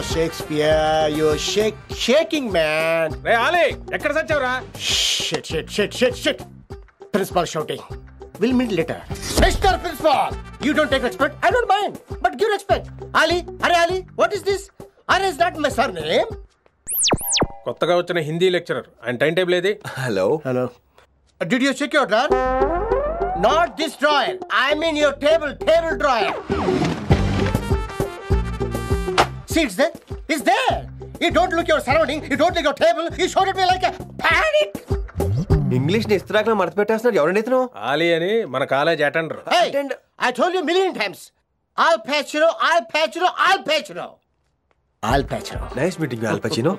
Shakespeare, you're shaking, man. Hey, Ali, ekkada sachavra? Shit. Principal shouting. We'll meet later. Mr. Principal, you don't take respect. I don't mind, but give respect. Ali, what is this? Is that my surname? కొత్తగా వచ్చిన Hindi lecturer ఆయన time table ఏది? Hello. Did you check your drawer? Not this drawer. I mean your table drawer. See, it's there. You don't look your surrounding. You don't look your table. You showed at me like a panic. English ni istiragla marth pettestunnaru evaranడి ఇతను? Ali అని మన college attender. Hey, I told you a million times. I'll patch you. Nice meeting you, Al Pacino.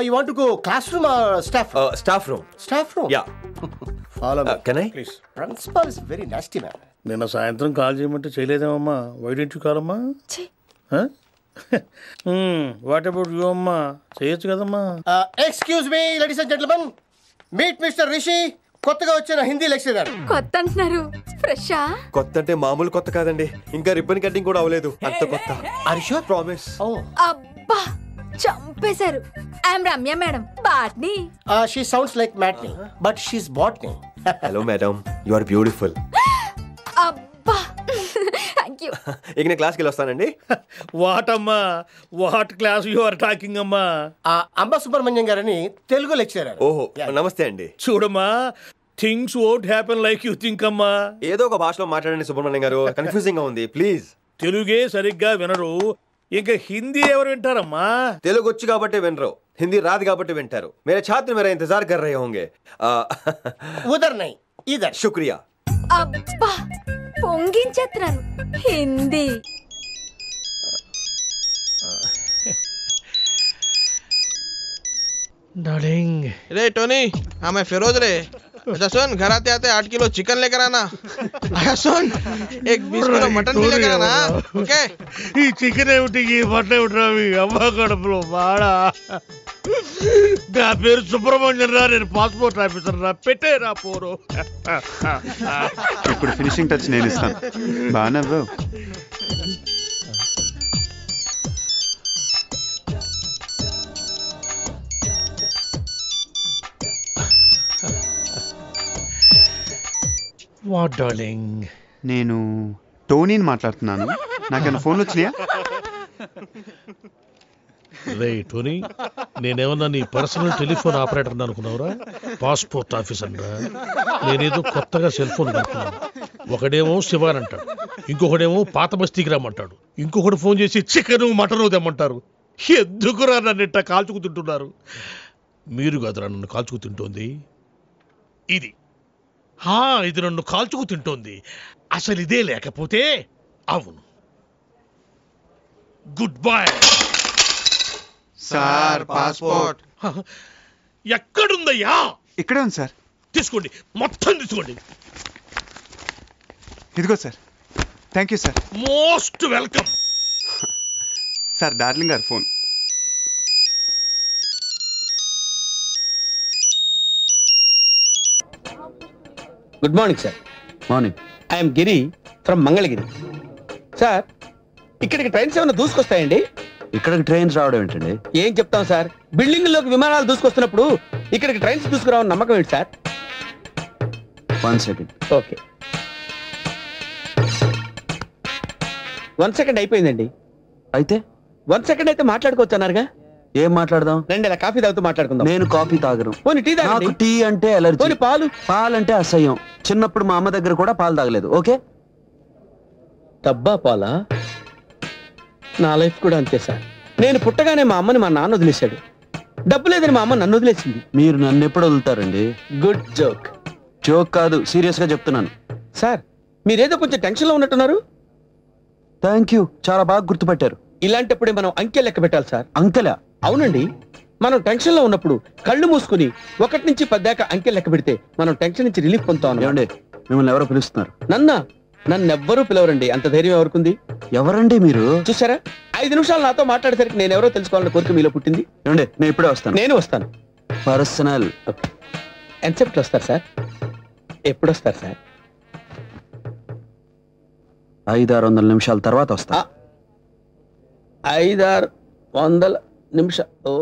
You want to go classroom or staff room? Staff room. Staff room? Yeah. Follow me. Can I? Please. Principal is very nasty, man. నిన్న సాయంత్రం call చేయమంటే చేయలేదేమమ్మా? Why don't you call అమ్మా? What about you అమ్మా? చేయొచ్చు కదమ్మా. Excuse me, ladies and gentlemen. Meet Mr. Rishi. కొత్తగా వచ్చిన Hindi lecturer. కొత్త అంటున్నారు, ఫ్రెషా? కొత్త అంటే మామూలు కొత్త కాదండి, ఇంకా రిబ్బన్ కటింగ్ కూడా అవ్వలేదు, అంత కొత్త. Are you sure? Promise. Oh. అబ్బా చంపేశారు. I'm Ramya madam, botany. She sounds like Matney, but she's botany. Hello madam, you are beautiful. అబ్బా థ్యాంక్ యూ. ఇక నేను క్లాస్కి వెళ్ళొస్తానండి. వాట్ అమ్మా, what class you are talking అమ్మా? అంబ సుబ్రహ్మణ్యం గారని తెలుగు లెక్చరర్. ఓహో, నమస్తే అండి. చూడమ్మా, things won't happen like you think అమ్మా. ఏదో ఒక భాషలో మాట్లాడండి సుబ్రహ్మణ్యం గారు, కన్ఫ్యూజింగ్ గా ఉంది, ప్లీజ్. తెలుగే సరిగ్గా వినరు, ఇంకా హిందీ ఎవరు వింటారమ్మా? తెలుగు వచ్చు కాబట్టి వినరు, హిందీ రాదు కాబట్టి వింటారు. मेरे छात्र मेरा इंतजार कर रहे होंगे. उधर नहीं, इधर. शुक्रिया. అబ్బా పొంగించేస్తున్నాను హిందీ. डार्लिंग. रे टोनी, हाँ मैं फिरोज रे. अच्छा सुन, घर आते आते 8 किलो चिकन लेकर आना. अच्छा सुन, एक 20 किलो मटन भी लेकर आना. ओके? ఈ చికెన్ ఏమిటి, ఈ మటన్ ఏమిటి, అమ్మ కడుపులో బాడా. నా పేరు సుబ్రహ్మణ్యం రా, నేను పాస్పోర్ట్ ఆఫీసర్ రా, పెట్టేరా పోరు. ఇప్పుడు ఫినిషింగ్ టచ్ నేను ఇస్తాను. బాగా నవ్వావు. What darling? నేను టోనీని మాట్లాడుతున్నాను. నాకేమైనా ఫోన్లు వచ్చినాయా? రే టోనీ, నేనేమన్నా నీ పర్సనల్ టెలిఫోన్ ఆపరేటర్ అనుకున్నావురా? పాస్పోర్ట్ ఆఫీసర్ రా. నేనేదో కొత్తగా సెల్ ఫోన్ కడుతున్నాను. ఒకడేమో శివాన్ అంటాడు, ఇంకొకడేమో పాత బస్తీకి రమ్మంటాడు, ఇంకొకటి ఫోన్ చేసి చికెను మటను తెమ్మంటారు. ఎందుకురా నన్ను ఇట్ట కాల్చుకు తింటున్నారు? మీరు కాదురా నన్ను కాల్చుకు తింటోంది, ఇది ఇది నన్ను కాల్చుకు తింటోంది. అసలు ఇదే లేకపోతే అవును. Good bye sir. పాస్పోర్ట్ ఎక్కడుందయ్యా? ఇక్కడే ఉంది సార్. తీసుకోండి, మొత్తం తీసుకోండి. ఇదిగో sir. Thank you sir. Most welcome. Sir, darling గారు phone. Good morning sir. Morning. I'm Giri from Mangalagiri. Sir, ఇక్కడికి ట్రైన్స్ ఏమైనా దూసుకొస్తాయండి? ఇక్కడికి ట్రైన్స్ రావడం ఏంటండి? ఏం చెప్తాం సార్, బిల్డింగ్లోకి విమానాలు దూసుకొస్తున్నప్పుడు ఇక్కడికి ట్రైన్స్ దూసుకురావని నమ్మకం ఏంటి సార్? 1 సెకండ్. ఓకే, 1 సెకండ్ అయిపోయిందండి. అయితే 1 సెకండ్ అయితే మాట్లాడుకోవచ్చు అన్నారుగా. ఏం మాట్లాడదాం? రండి, ఇలా కాఫీ తాగుతూ మాట్లాడుకుందాం. నేను కాఫీ తాగను. పోనీ టీ తాగండి. నాకు టీ అంటే అలర్జీ. పోనీ పాలు? పాలంటే అసహ్యం. చిన్నప్పుడు మా అమ్మ దగ్గర కూడా పాలు తాగలేదు. ఓకే? డబ్బా పాలా? నా లైఫ్ కూడా అంతే సార్. నేను పుట్టగానే మా అమ్మని మా నాన్న వదిలేశాడు. డబ్బు లేదని మా అమ్మ నన్ను వదిలేసింది. మీరు నన్ను ఎప్పుడు వదులుతారండి? Good joke. జోక్ కాదు, సీరియస్ గా చెప్తున్నాను. సార్, మీరేదో కొంచెం టెన్షన్ లో ఉన్నట్టున్నారు. థ్యాంక్ యూ, చాలా బాగా గుర్తుపట్టారు. ఇలాంటప్పుడే మనం అంకె లెక్క పెట్టాలి సార్. అంకెలా? అవునండి, మనం టెన్షన్ లో ఉన్నప్పుడు కళ్ళు మూసుకుని 1 నుంచి 10 దాకా అంకె లెక్క పెడితే మనం టెన్షన్ నుంచి రిలీఫ్ పొందుతాం. ఏమండి, మిమ్మల్ని ఎవరో పిలుస్తున్నారు. నన్నా? నన్ను ఎవ్వరూ పిలవరండి, అంత ధైర్యం ఎవరికుంది? ఎవరండి మీరు? చూసారా, 5 నిమిషాలు నాతో మాట్లాడేసరికి నేను ఎవరో తెలుసుకోవాలని కోరిక మీలో పుట్టింది. ఏమండి, నేను ఇప్పుడే వస్తాను. నేను వస్తాను. పర్సనల్. ఎంతసేపట్లో వస్తారు సార్? ఎప్పుడు వస్తారు సార్? 500-600 నిమిషాల తర్వాత వస్తా. 500-600 నిమిషాలు. ఓ